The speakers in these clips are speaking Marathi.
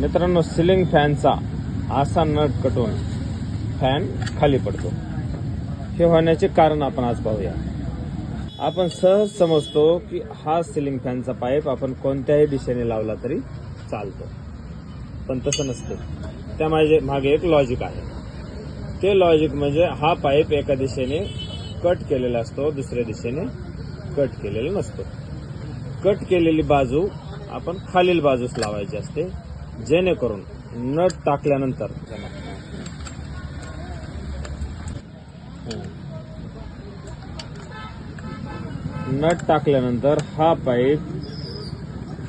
मित्रांनो, सिलिंग फॅनचा असा नट कटून फॅन खाली पडतो. हे होण्याचे कारण आपण आज पाहूया. आपण सहज समजतो की हा सिलिंग फॅनचा पाईप आपण कोणत्याही दिशेने लावला तरी चालतो, पण तसं नसतं. त्या मागे एक लॉजिक आहे. ते लॉजिक म्हणजे हा पाईप एका दिशेने कट केलेला असतो, दुसऱ्या दिशेने कट केलेला नसतो. कट केलेली बाजू आपण खालील बाजूस लावायची असते, जेणेकरून नट टाकल्यानंतर हा पाईप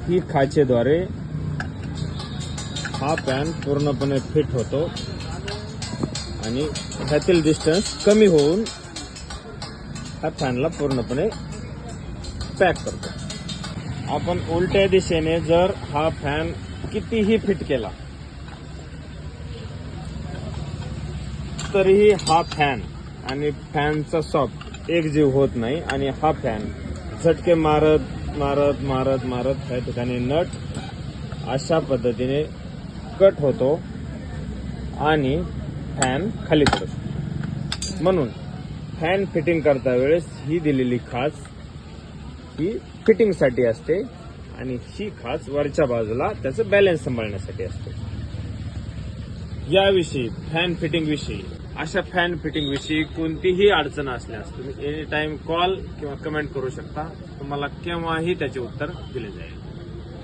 ही खाचेद्वारे हा फॅन पूर्णपणे फिट होतो आणि ह्यातील डिस्टन्स कमी होऊन हा फॅनला पूर्णपणे पॅक करतो. आपण उलट्या दिशेने जर हा फॅन कितीही फिट केला तरीही हा फॅन आणि फॅनचा सॉफ्ट एकजीव होत नाही आणि हा फॅन झटके मारत मारत मारत मारत त्या ठिकाणी नट अशा पद्धतीने कट होतो आणि फॅन खाली पडतो. म्हणून फॅन फिटिंग करता वेळेस ही दिलेली खाच ही फिटिंगसाठी असते आणि ही खाच वरच्या बाजूला त्याचं बॅलन्स सांभाळण्यासाठी असते. याविषयी फॅन फिटिंग विषयी अशा फॅन फिटिंग विषयी कोणतीही अडचण असल्यास तुम्ही एनी टाइम कॉल किंवा कमेंट करू शकता. तुम्हाला केव्हाही त्याचे उत्तर दिले जाईल.